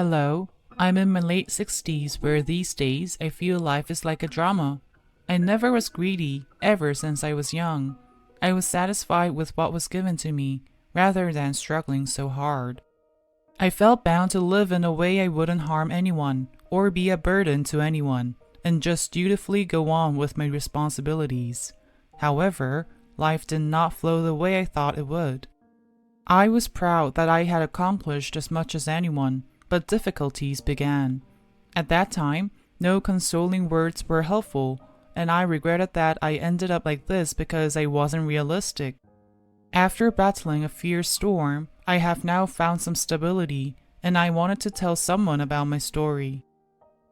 Hello, I'm in my late 60s where these days I feel life is like a drama. I never was greedy, ever since I was young. I was satisfied with what was given to me, rather than struggling so hard. I felt bound to live in a way I wouldn't harm anyone, or be a burden to anyone, and just dutifully go on with my responsibilities. However, life did not flow the way I thought it would. I was proud that I had accomplished as much as anyone, but difficulties began. At that time, no consoling words were helpful, and I regretted that I ended up like this because I wasn't realistic. After battling a fierce storm, I have now found some stability, and I wanted to tell someone about my story.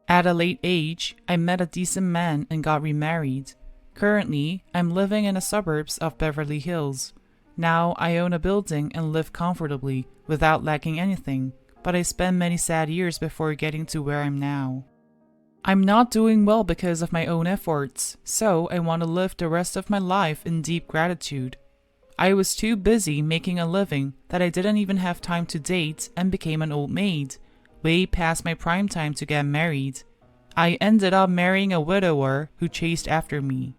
At a late age, I met a decent man and got remarried. Currently, I'm living in the suburbs of Beverly Hills. Now I own a building and live comfortably without lacking anything, but I spent many sad years before getting to where I'm now. I'm not doing well because of my own efforts, so I want to live the rest of my life in deep gratitude. I was too busy making a living that I didn't even have time to date and became an old maid, way past my prime time to get married. I ended up marrying a widower who chased after me.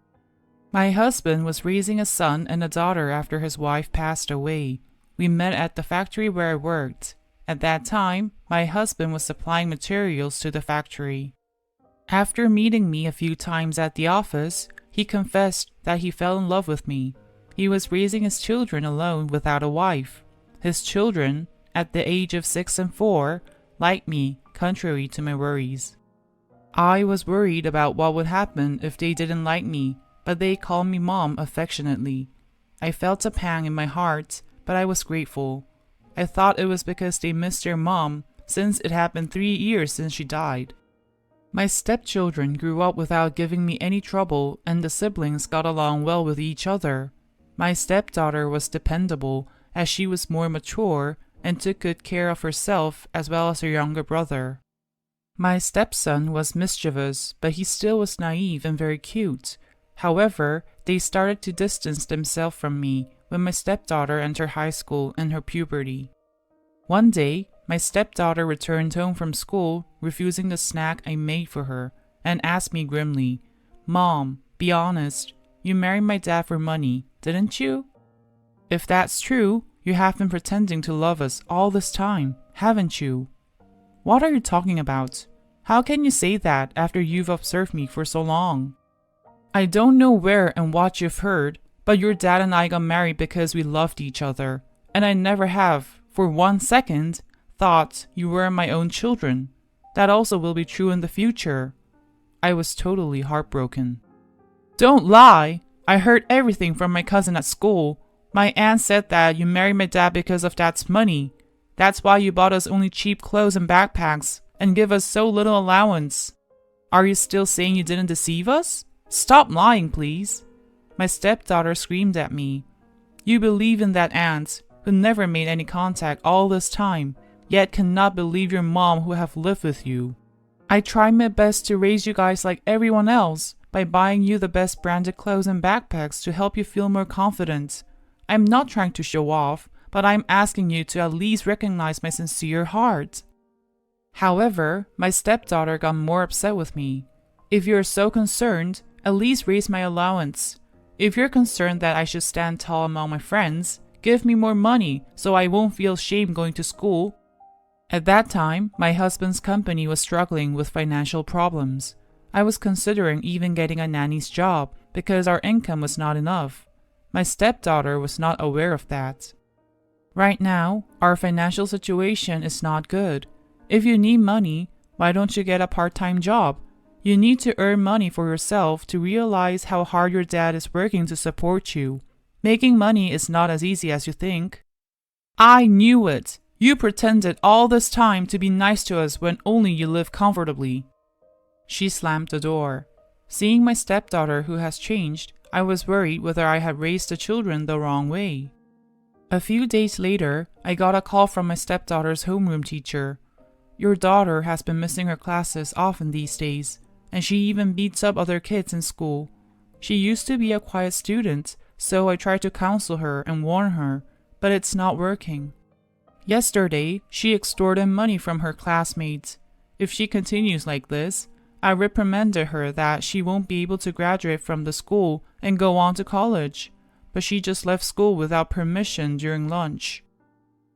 My husband was raising a son and a daughter after his wife passed away. We met at the factory where I worked. At that time, my husband was supplying materials to the factory. After meeting me a few times at the office, he confessed that he fell in love with me. He was raising his children alone without a wife. His children, at the age of 6 and 4, liked me, contrary to my worries. I was worried about what would happen if they didn't like me, but they called me Mom affectionately. I felt a pang in my heart, but I was grateful. I thought it was because they missed their mom, since it had been 3 years since she died. My stepchildren grew up without giving me any trouble, and the siblings got along well with each other. My stepdaughter was dependable, as she was more mature and took good care of herself as well as her younger brother. My stepson was mischievous, but he still was naive and very cute. However, they started to distance themselves from me when my stepdaughter entered high school and her puberty. One day, my stepdaughter returned home from school, refusing the snack I made for her, and asked me grimly, "Mom, be honest, you married my dad for money, didn't you? If that's true, you have been pretending to love us all this time, haven't you?" "What are you talking about? How can you say that after you've observed me for so long?" "I don't know where and what you've heard, but your dad and I got married because we loved each other, and I never have, for 1 second, thought you were my own children. That also will be true in the future." I was totally heartbroken. "Don't lie! I heard everything from my cousin at school. My aunt said that you married my dad because of dad's money. That's why you bought us only cheap clothes and backpacks, and give us so little allowance. Are you still saying you didn't deceive us? Stop lying, please." My stepdaughter screamed at me. "You believe in that aunt, who never made any contact all this time, yet cannot believe your mom who have lived with you. I tried my best to raise you guys like everyone else, by buying you the best branded clothes and backpacks to help you feel more confident. I'm not trying to show off, but I'm asking you to at least recognize my sincere heart." However, my stepdaughter got more upset with me. "If you're so concerned, at least raise my allowance. If you're concerned that I should stand tall among my friends, give me more money so I won't feel shame going to school." At that time, my husband's company was struggling with financial problems. I was considering even getting a nanny's job because our income was not enough. My stepdaughter was not aware of that. "Right now, our financial situation is not good. If you need money, why don't you get a part-time job? You need to earn money for yourself to realize how hard your dad is working to support you. Making money is not as easy as you think." "I knew it! You pretended all this time to be nice to us when only you live comfortably." She slammed the door. Seeing my stepdaughter who has changed, I was worried whether I had raised the children the wrong way. A few days later, I got a call from my stepdaughter's homeroom teacher. "Your daughter has been missing her classes often these days, and she even beats up other kids in school. She used to be a quiet student, so I tried to counsel her and warn her, but it's not working." Yesterday, she extorted money from her classmates. If she continues like this, I reprimanded her that she won't be able to graduate from the school and go on to college, but she just left school without permission during lunch.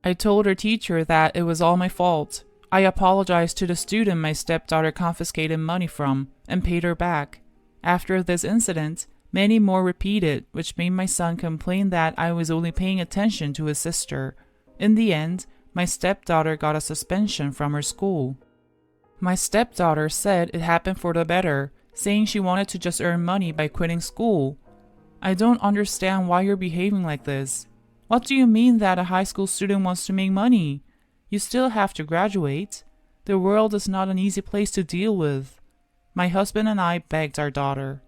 I told her teacher that it was all my fault. I apologized to the student my stepdaughter confiscated money from and paid her back. After this incident, many more repeated, which made my son complain that I was only paying attention to his sister. In the end, my stepdaughter got a suspension from her school. My stepdaughter said it happened for the better, saying she wanted to just earn money by quitting school. I don't understand why you're behaving like this. What do you mean that a high school student wants to make money? You still have to graduate. The world is not an easy place to deal with. My husband and I begged our daughter.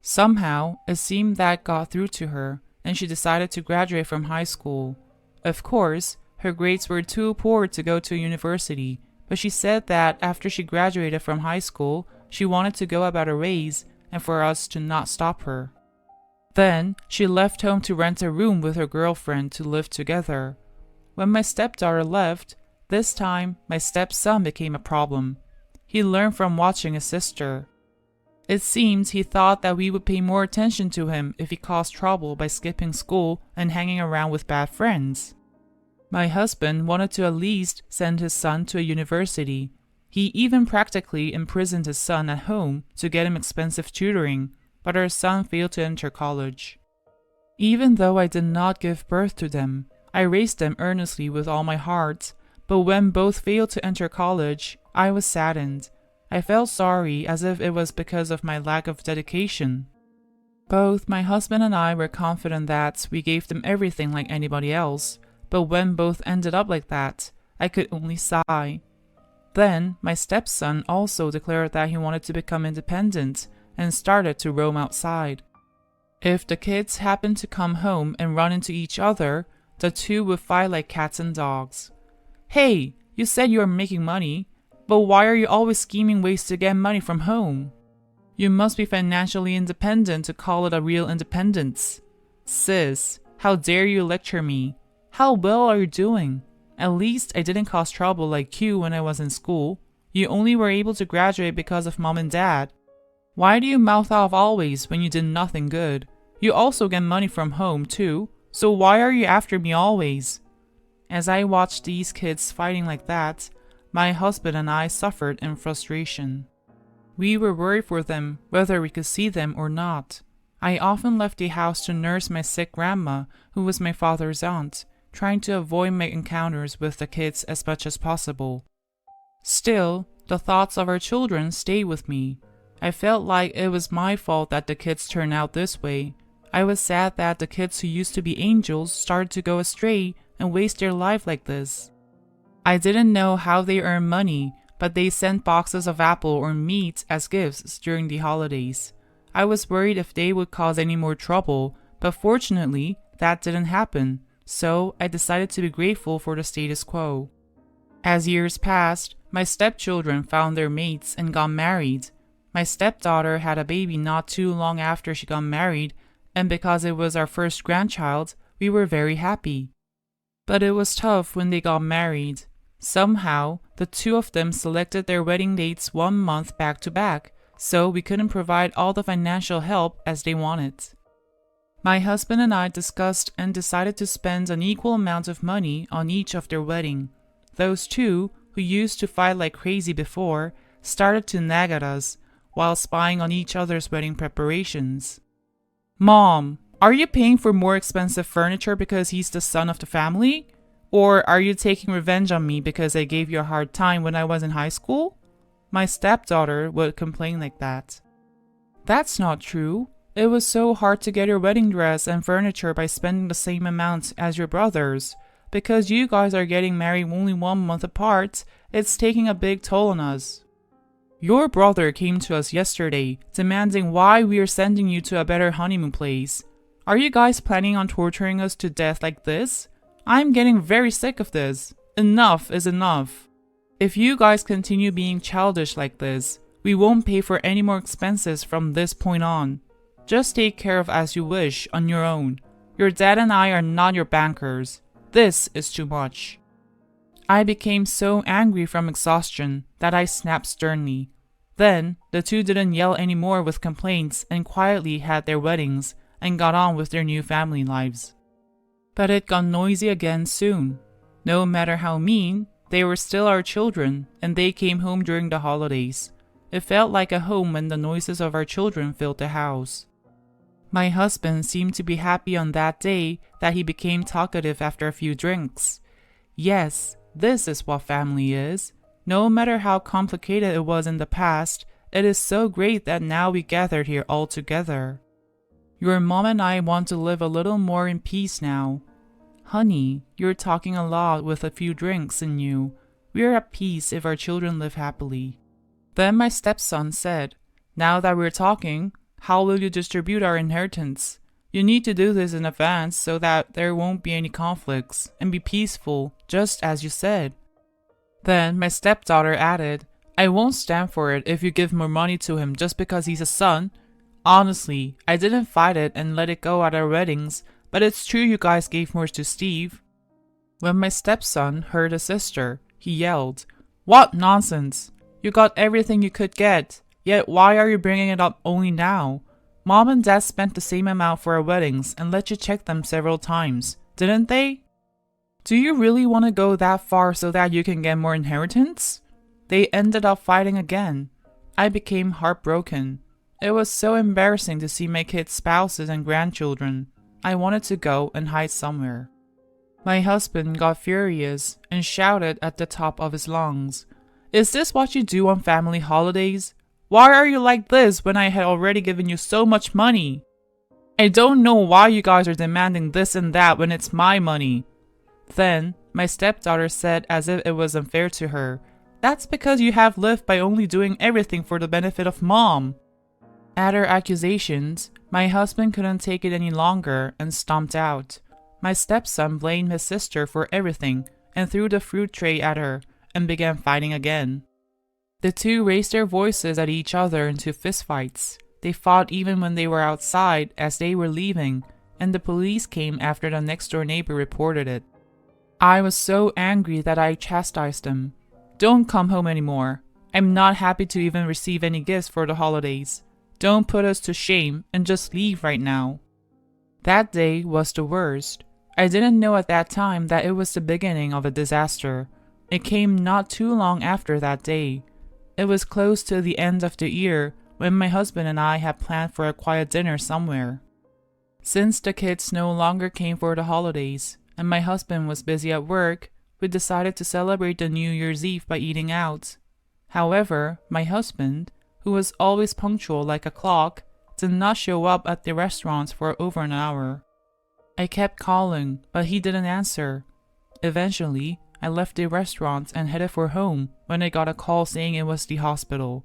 Somehow, it seemed that got through to her, and she decided to graduate from high school. Of course, her grades were too poor to go to university, but she said that after she graduated from high school, she wanted to go about her ways and for us to not stop her. Then, she left home to rent a room with her girlfriend to live together. When my stepdaughter left, this time my stepson became a problem. He learned from watching his sister. It seems he thought that we would pay more attention to him if he caused trouble by skipping school and hanging around with bad friends. My husband wanted to at least send his son to a university. He even practically imprisoned his son at home to get him expensive tutoring, but our son failed to enter college. Even though I did not give birth to them, I raised them earnestly with all my heart, but when both failed to enter college, I was saddened. I felt sorry as if it was because of my lack of dedication. Both my husband and I were confident that we gave them everything like anybody else, but when both ended up like that, I could only sigh. Then, my stepson also declared that he wanted to become independent and started to roam outside. If the kids happened to come home and run into each other, the two would fight like cats and dogs. Hey, you said you were making money, but why are you always scheming ways to get money from home? You must be financially independent to call it a real independence. Sis, how dare you lecture me? How well are you doing? At least I didn't cause trouble like you when I was in school. You only were able to graduate because of mom and dad. Why do you mouth off always when you did nothing good? You also get money from home too, so why are you after me always? As I watched these kids fighting like that, my husband and I suffered in frustration. We were worried for them, whether we could see them or not. I often left the house to nurse my sick grandma, who was my father's aunt, trying to avoid my encounters with the kids as much as possible. Still, the thoughts of our children stayed with me. I felt like it was my fault that the kids turned out this way. I was sad that the kids who used to be angels started to go astray and waste their life like this. I didn't know how they earned money, but they sent boxes of apple or meat as gifts during the holidays. I was worried if they would cause any more trouble, but fortunately, that didn't happen. So I decided to be grateful for the status quo. As years passed, my stepchildren found their mates and got married. My stepdaughter had a baby not too long after she got married, and because it was our first grandchild, we were very happy. But it was tough when they got married. Somehow, the two of them selected their wedding dates 1 month back to back, so we couldn't provide all the financial help as they wanted. My husband and I discussed and decided to spend an equal amount of money on each of their wedding. Those two, who used to fight like crazy before, started to nag at us while spying on each other's wedding preparations. Mom, are you paying for more expensive furniture because he's the son of the family? Or are you taking revenge on me because I gave you a hard time when I was in high school? My stepdaughter would complain like that. That's not true. It was so hard to get your wedding dress and furniture by spending the same amount as your brothers. Because you guys are getting married only 1 month apart, it's taking a big toll on us. Your brother came to us yesterday, demanding why we are sending you to a better honeymoon place. Are you guys planning on torturing us to death like this? I'm getting very sick of this. Enough is enough. If you guys continue being childish like this, we won't pay for any more expenses from this point on. Just take care of as you wish on your own. Your dad and I are not your bankers. This is too much. I became so angry from exhaustion that I snapped sternly. Then, the two didn't yell anymore with complaints and quietly had their weddings and got on with their new family lives. But it got noisy again soon. No matter how mean, they were still our children, and they came home during the holidays. It felt like a home when the noises of our children filled the house. My husband seemed to be happy on that day that he became talkative after a few drinks. Yes, this is what family is. No matter how complicated it was in the past, it is so great that now we gathered here all together. Your mom and I want to live a little more in peace now. Honey, you're talking a lot with a few drinks in you. We're at peace if our children live happily. Then my stepson said, now that we're talking, how will you distribute our inheritance? You need to do this in advance so that there won't be any conflicts and be peaceful, just as you said. Then my stepdaughter added, I won't stand for it if you give more money to him just because he's a son. Honestly, I didn't fight it and let it go at our weddings, but it's true you guys gave more to Steve. When my stepson heard his sister, he yelled, What nonsense! You got everything you could get, yet why are you bringing it up only now? Mom and Dad spent the same amount for our weddings and let you check them several times, didn't they? Do you really want to go that far so that you can get more inheritance? They ended up fighting again. I became heartbroken. It was so embarrassing to see my kids' spouses and grandchildren. I wanted to go and hide somewhere. My husband got furious and shouted at the top of his lungs, Is this what you do on family holidays? Why are you like this when I had already given you so much money? I don't know why you guys are demanding this and that when it's my money. Then, my stepdaughter said as if it was unfair to her, That's because you have lived by only doing everything for the benefit of Mom. At her accusations, my husband couldn't take it any longer and stomped out. My stepson blamed his sister for everything and threw the fruit tray at her and began fighting again. The two raised their voices at each other into fistfights. They fought even when they were outside as they were leaving, and the police came after the next-door neighbor reported it. I was so angry that I chastised them. Don't come home anymore. I'm not happy to even receive any gifts for the holidays. Don't put us to shame and just leave right now. That day was the worst. I didn't know at that time that it was the beginning of a disaster. It came not too long after that day. It was close to the end of the year when my husband and I had planned for a quiet dinner somewhere. Since the kids no longer came for the holidays and my husband was busy at work, we decided to celebrate the New Year's Eve by eating out. However, my husband, who was always punctual like a clock, did not show up at the restaurant for over an hour. I kept calling, but he didn't answer. Eventually, I left the restaurant and headed for home when I got a call saying it was the hospital.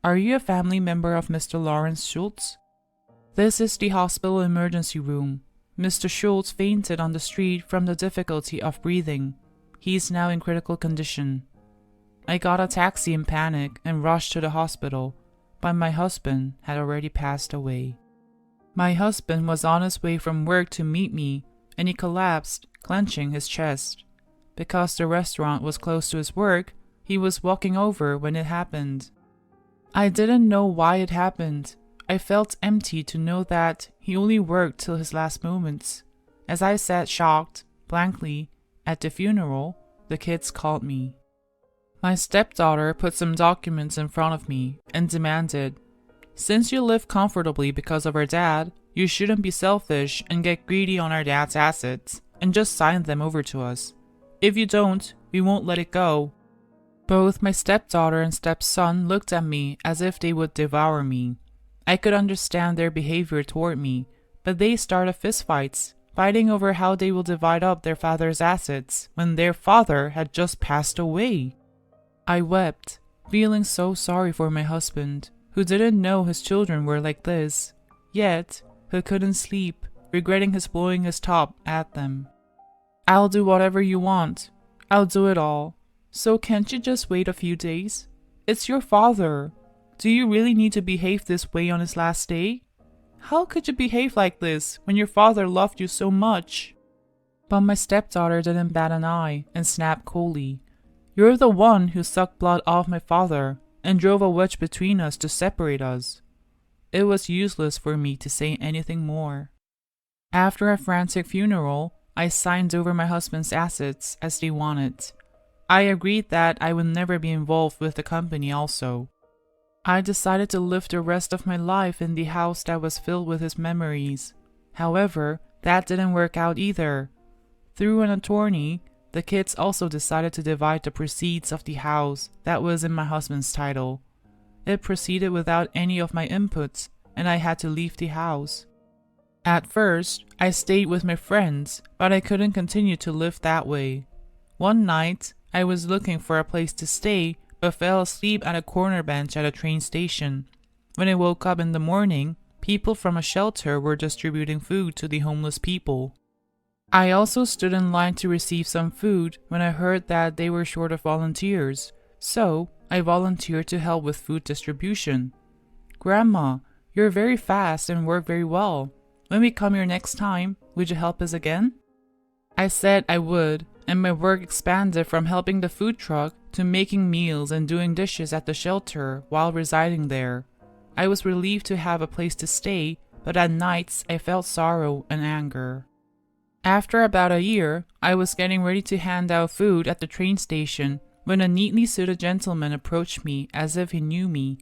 Are you a family member of Mr. Lawrence Schultz? This is the hospital emergency room. Mr. Schultz fainted on the street from the difficulty of breathing. He is now in critical condition. I got a taxi in panic and rushed to the hospital, but my husband had already passed away. My husband was on his way from work to meet me, and he collapsed, clenching his chest. Because the restaurant was close to his work, he was walking over when it happened. I didn't know why it happened. I felt empty to know that he only worked till his last moments. As I sat shocked, blankly, at the funeral, the kids called me. My stepdaughter put some documents in front of me and demanded, Since you live comfortably because of our dad, you shouldn't be selfish and get greedy on our dad's assets and just sign them over to us. If you don't, we won't let it go. Both my stepdaughter and stepson looked at me as if they would devour me. I could understand their behavior toward me, but they started fistfights, fighting over how they will divide up their father's assets when their father had just passed away. I wept, feeling so sorry for my husband, who didn't know his children were like this, yet who couldn't sleep, regretting his blowing his top at them. I'll do whatever you want. I'll do it all. So can't you just wait a few days? It's your father. Do you really need to behave this way on his last day? How could you behave like this when your father loved you so much? But my stepdaughter didn't bat an eye and snapped coolly, "You're the one who sucked blood off my father and drove a wedge between us to separate us." It was useless for me to say anything more. After a frantic funeral, I signed over my husband's assets as they wanted. I agreed that I would never be involved with the company also. I decided to live the rest of my life in the house that was filled with his memories. However, that didn't work out either. Through an attorney, the kids also decided to divide the proceeds of the house that was in my husband's title. It proceeded without any of my inputs, and I had to leave the house. At first, I stayed with my friends, but I couldn't continue to live that way. One night, I was looking for a place to stay, but fell asleep at a corner bench at a train station. When I woke up in the morning, people from a shelter were distributing food to the homeless people. I also stood in line to receive some food when I heard that they were short of volunteers, so I volunteered to help with food distribution. "Grandma, you're very fast and work very well. When we come here next time, would you help us again?" I said I would, and my work expanded from helping the food truck to making meals and doing dishes at the shelter while residing there. I was relieved to have a place to stay, but at nights I felt sorrow and anger. After about a year, I was getting ready to hand out food at the train station when a neatly suited gentleman approached me as if he knew me.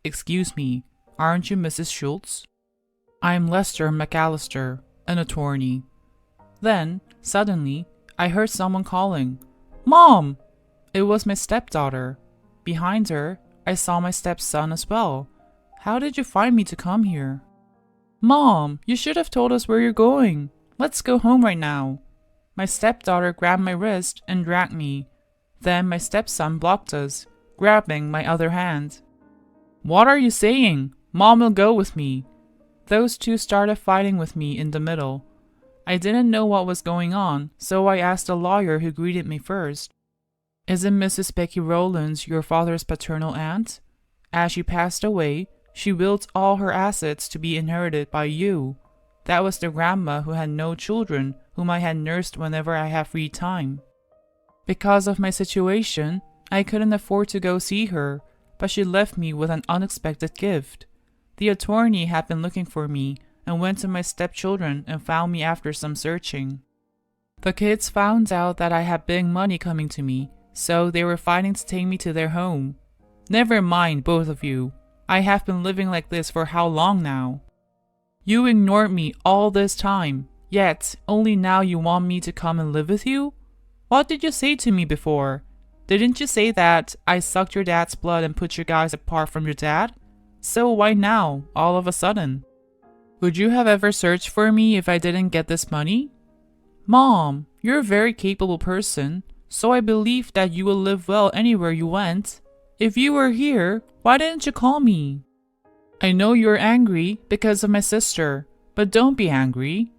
"Excuse me, aren't you Mrs. Schultz?" "I'm Lester McAllister, an attorney." Then, suddenly, I heard someone calling, "Mom!" It was my stepdaughter. Behind her, I saw my stepson as well. "How did you find me to come here?" "Mom, you should have told us where you're going. Let's go home right now." My stepdaughter grabbed my wrist and dragged me. Then my stepson blocked us, grabbing my other hand. "What are you saying? Mom will go with me." Those two started fighting with me in the middle. I didn't know what was going on, so I asked the lawyer who greeted me first. "Isn't Mrs. Becky Rowlands your father's paternal aunt? As she passed away, she willed all her assets to be inherited by you. That was the grandma who had no children, whom I had nursed whenever I had free time. Because of my situation, I couldn't afford to go see her, but she left me with an unexpected gift. The attorney had been looking for me and went to my stepchildren and found me after some searching. The kids found out that I had big money coming to me, so they were fighting to take me to their home. Never mind, both of you. I have been living like this for how long now? You ignored me all this time, yet only now you want me to come and live with you? What did you say to me before? Didn't you say that I sucked your dad's blood and put you guys apart from your dad? So why now, all of a sudden? Would you have ever searched for me if I didn't get this money? Mom, you're a very capable person, so I believed that you would live well anywhere you went. If you were here, why didn't you call me? I know you're angry because of my sister, but don't be angry.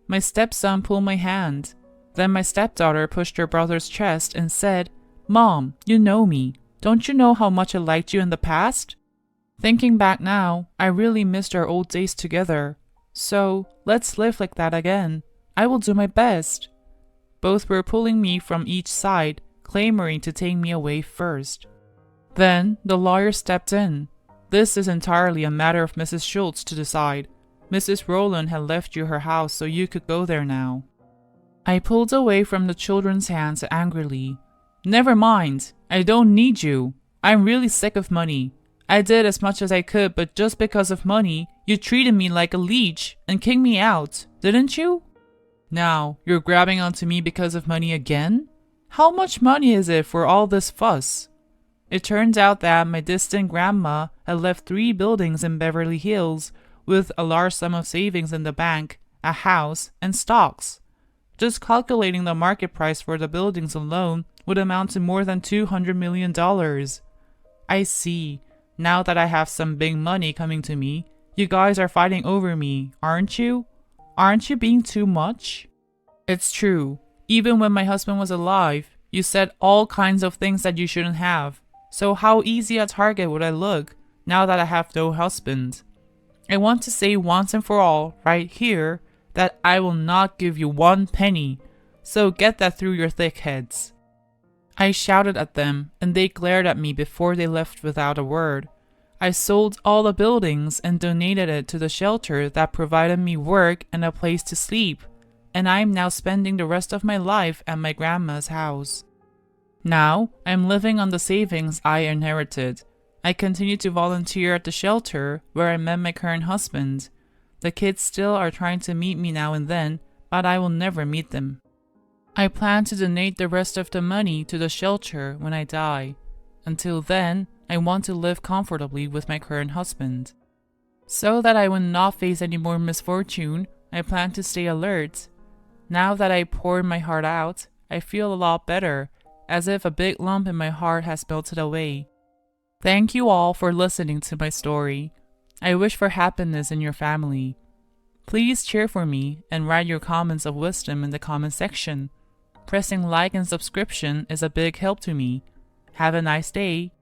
My stepson pulled my hand. Then my stepdaughter pushed her brother's chest and said, "Mom, you know me. Don't you know how much I liked you in the past?" Thinking back now, I really missed our old days together. So, let's live like that again. I will do my best. Both were pulling me from each side, clamoring to take me away first. Then, the lawyer stepped in. "This is entirely a matter of Mrs. Schultz to decide. Mrs. Rowland had left you her house so you could go there now." I pulled away from the children's hands angrily. "Never mind. I don't need you. I'm really sick of money. I did as much as I could, but just because of money, you treated me like a leech and kicked me out, didn't you? Now, you're grabbing onto me because of money again? How much money is it for all this fuss?" It turns out that my distant grandma had left 3 buildings in Beverly Hills with a large sum of savings in the bank, a house, and stocks. Just calculating the market price for the buildings alone would amount to more than $200 million. I see. Now that I have some big money coming to me, you guys are fighting over me, aren't you? Aren't you being too much? It's true. Even when my husband was alive, you said all kinds of things that you shouldn't have. So how easy a target would I look now that I have no husband? I want to say once and for all, right here, that I will not give you 1 penny. so get that through your thick heads." I shouted at them, and they glared at me before they left without a word. I sold all the buildings and donated it to the shelter that provided me work and a place to sleep, and I am now spending the rest of my life at my grandma's house. Now, I am living on the savings I inherited. I continue to volunteer at the shelter where I met my current husband. The kids still are trying to meet me now and then, but I will never meet them. I plan to donate the rest of the money to the shelter when I die. Until then, I want to live comfortably with my current husband. So that I will not face any more misfortune, I plan to stay alert. Now that I poured my heart out, I feel a lot better, as if a big lump in my heart has melted away. Thank you all for listening to my story. I wish for happiness in your family. Please cheer for me and write your comments of wisdom in the comment section. Pressing like and subscription is a big help to me. Have a nice day.